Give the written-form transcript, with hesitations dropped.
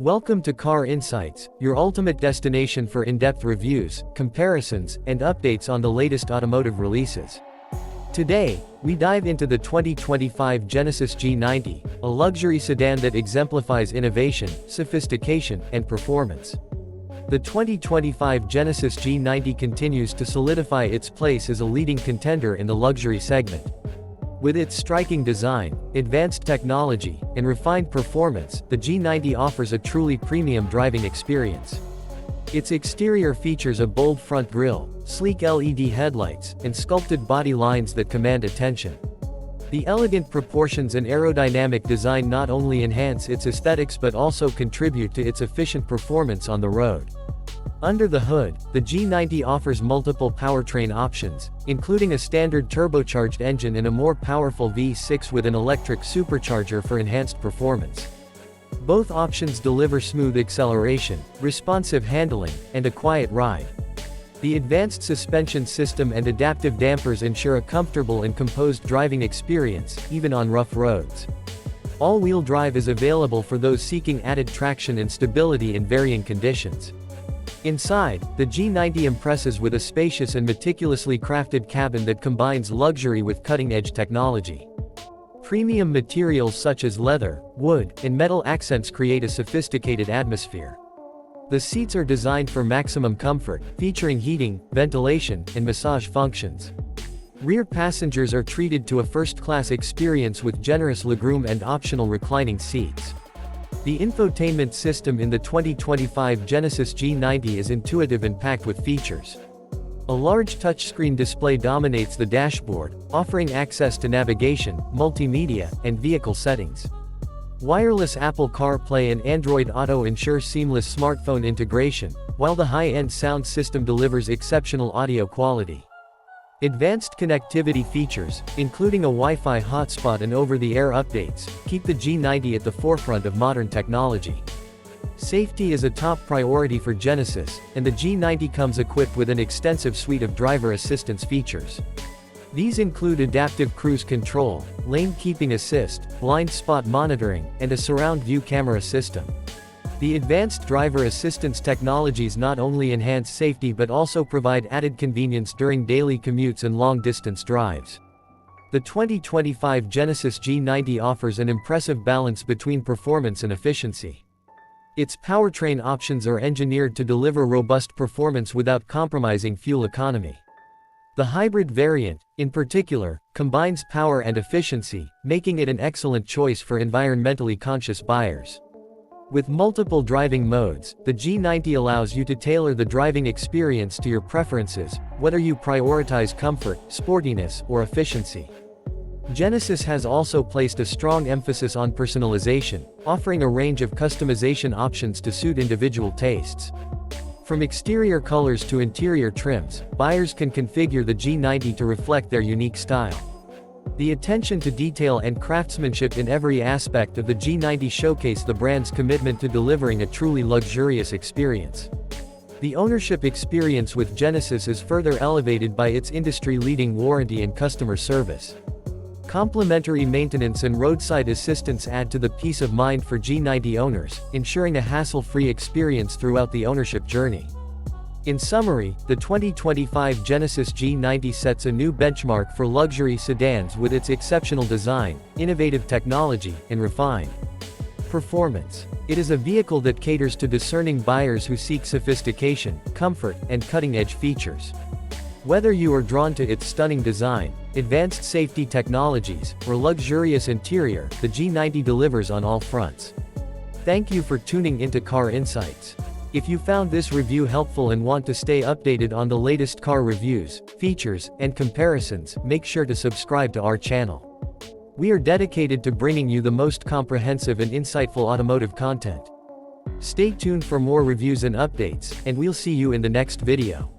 Welcome to Car Insights, your ultimate destination for in-depth reviews, comparisons, and updates on the latest automotive releases. Today, we dive into the 2025 Genesis G90, a luxury sedan that exemplifies innovation, sophistication, and performance. The 2025 Genesis G90 continues to solidify its place as a leading contender in the luxury segment. With its striking design, advanced technology, and refined performance, the G90 offers a truly premium driving experience. Its exterior features a bold front grille, sleek LED headlights, and sculpted body lines that command attention. The elegant proportions and aerodynamic design not only enhance its aesthetics but also contribute to its efficient performance on the road. Under the hood, the G90 offers multiple powertrain options, including a standard turbocharged engine and a more powerful V6 with an electric supercharger for enhanced performance. Both options deliver smooth acceleration, responsive handling, and a quiet ride. The advanced suspension system and adaptive dampers ensure a comfortable and composed driving experience, even on rough roads. All-wheel drive is available for those seeking added traction and stability in varying conditions. Inside, the G90 impresses with a spacious and meticulously crafted cabin that combines luxury with cutting-edge technology. Premium materials such as leather, wood, and metal accents create a sophisticated atmosphere. The seats are designed for maximum comfort, featuring heating, ventilation, and massage functions. Rear passengers are treated to a first-class experience with generous legroom and optional reclining seats. The infotainment system in the 2025 Genesis G90 is intuitive and packed with features. A large touchscreen display dominates the dashboard, offering access to navigation, multimedia, and vehicle settings. Wireless Apple CarPlay and Android Auto ensure seamless smartphone integration, while the high-end sound system delivers exceptional audio quality. Advanced connectivity features, including a Wi-Fi hotspot and over-the-air updates, keep the G90 at the forefront of modern technology. Safety is a top priority for Genesis, and the G90 comes equipped with an extensive suite of driver assistance features. These include adaptive cruise control, lane keeping assist, blind spot monitoring, and a surround view camera system. The advanced driver assistance technologies not only enhance safety but also provide added convenience during daily commutes and long-distance drives. The 2025 Genesis G90 offers an impressive balance between performance and efficiency. Its powertrain options are engineered to deliver robust performance without compromising fuel economy. The hybrid variant, in particular, combines power and efficiency, making it an excellent choice for environmentally conscious buyers. With multiple driving modes, the G90 allows you to tailor the driving experience to your preferences, whether you prioritize comfort, sportiness, or efficiency. Genesis has also placed a strong emphasis on personalization, offering a range of customization options to suit individual tastes. From exterior colors to interior trims, buyers can configure the G90 to reflect their unique style. The attention to detail and craftsmanship in every aspect of the G90 showcase the brand's commitment to delivering a truly luxurious experience. The ownership experience with Genesis is further elevated by its industry-leading warranty and customer service. Complimentary maintenance and roadside assistance add to the peace of mind for G90 owners, ensuring a hassle-free experience throughout the ownership journey. In summary, the 2025 Genesis G90 sets a new benchmark for luxury sedans with its exceptional design, innovative technology, and refined performance. It is a vehicle that caters to discerning buyers who seek sophistication, comfort, and cutting-edge features. Whether you are drawn to its stunning design, advanced safety technologies, or luxurious interior, the G90 delivers on all fronts. Thank you for tuning into Car Insights. If you found this review helpful and want to stay updated on the latest car reviews, features, and comparisons, make sure to subscribe to our channel. We are dedicated to bringing you the most comprehensive and insightful automotive content. Stay tuned for more reviews and updates, and we'll see you in the next video.